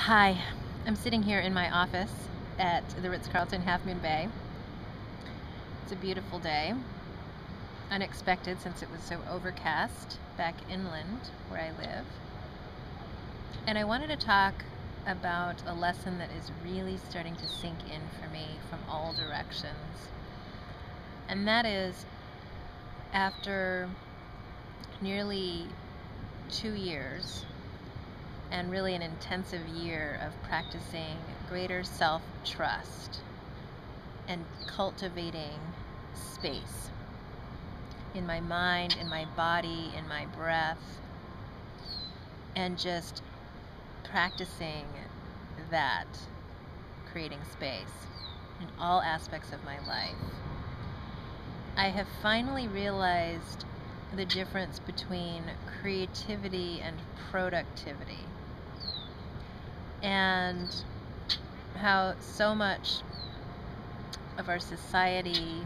Hi, I'm sitting here in my office at the Ritz-Carlton Half Moon Bay. It's a beautiful day, unexpected since it was so overcast back inland where I live. And I wanted to talk about a lesson that is really starting to sink in for me from all directions. And that is, after nearly 2 years and really an intensive year of practicing greater self-trust and cultivating space in my mind, in my body, in my breath, and just practicing that, creating space in all aspects of my life, I have finally realized the difference between creativity and productivity, and how so much of our society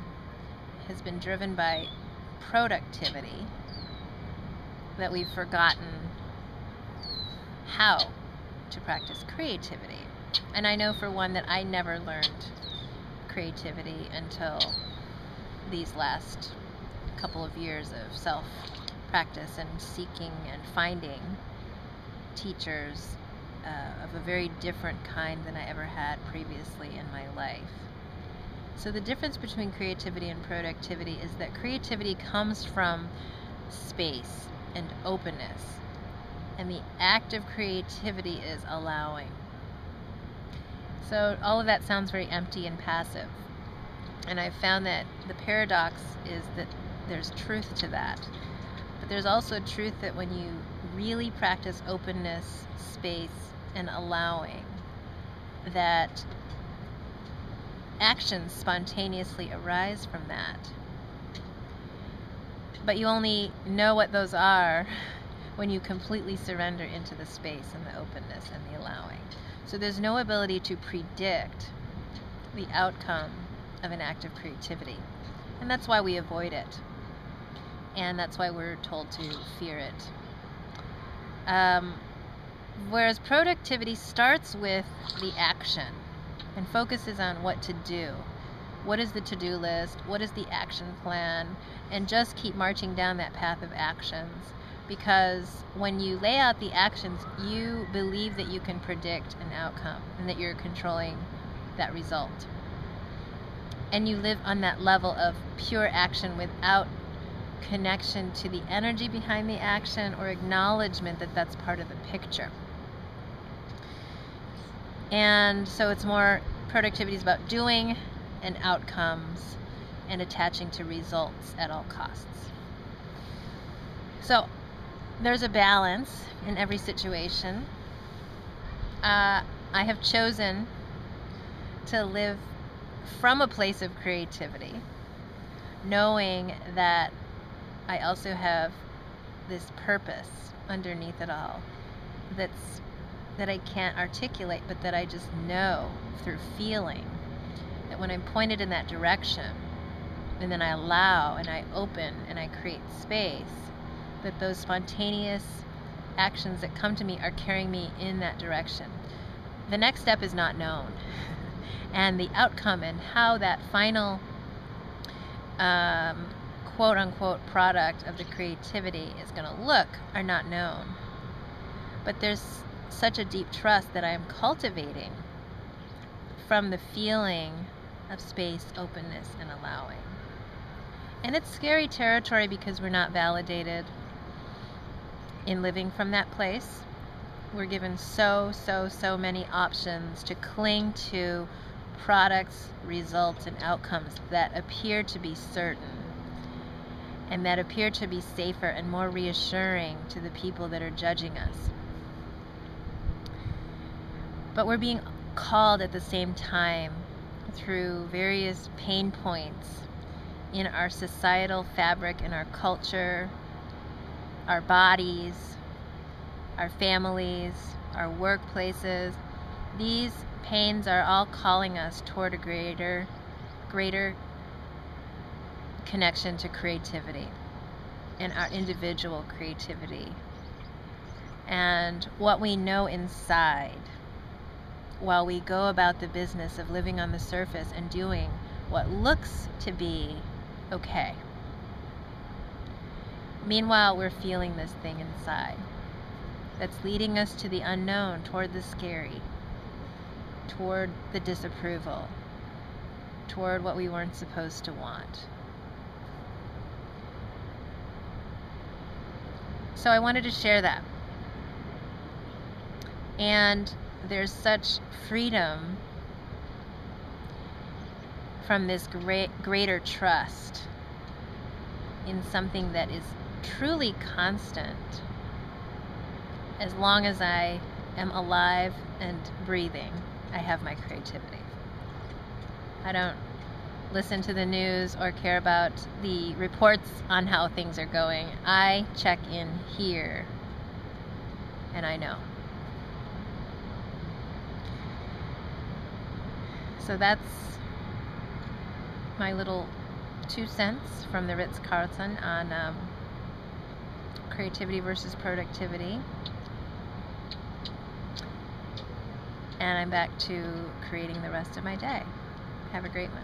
has been driven by productivity that we've forgotten how to practice creativity. And I know for one that I never learned creativity until these last couple of years of self-practice and seeking and finding teachers of a very different kind than I ever had previously in my life. So the difference between creativity and productivity is that creativity comes from space and openness, and the act of creativity is allowing. So all of that sounds very empty and passive, and I've found that the paradox is that there's truth to that, but there's also truth that when you really practice openness, space, and allowing, that actions spontaneously arise from that. But you only know what those are when you completely surrender into the space and the openness and the allowing. So there's no ability to predict the outcome of an act of creativity. And that's why we avoid it. And that's why we're told to fear it. Whereas productivity starts with the action and focuses on what to do. What is the to-do list? What is the action plan? And just keep marching down that path of actions. Because when you lay out the actions, you believe that you can predict an outcome and that you're controlling that result. And you live on that level of pure action without connection to the energy behind the action or acknowledgement that that's part of the picture. And so it's more, productivity is about doing and outcomes and attaching to results at all costs. So there's a balance in every situation. I have chosen to live from a place of creativity, knowing that I also have this purpose underneath it all that I can't articulate, but that I just know through feeling, that when I'm pointed in that direction, and then I allow and I open and I create space, that those spontaneous actions that come to me are carrying me in that direction. The next step is not known, and the outcome and how that final quote-unquote product of the creativity is going to look are not known. But there's such a deep trust that I am cultivating from the feeling of space, openness, and allowing. And it's scary territory because we're not validated in living from that place. We're given so many options to cling to products, results, and outcomes that appear to be certain and that appear to be safer and more reassuring to the people that are judging us. But we're being called at the same time through various pain points in our societal fabric, in our culture, our bodies, our families, our workplaces. These pains are all calling us toward a greater connection to creativity and our individual creativity and what we know inside while we go about the business of living on the surface and doing what looks to be okay. Meanwhile, we're feeling this thing inside that's leading us to the unknown, toward the scary, toward the disapproval, toward what we weren't supposed to want. So I wanted to share that. And there's such freedom from this greater trust in something that is truly constant as long as I am alive and breathing. I have my creativity. I don't listen to the news or care about the reports on how things are going. I check in here and I know. So that's my little 2 cents from the Ritz-Carlton on creativity versus productivity. And I'm back to creating the rest of my day. Have a great one.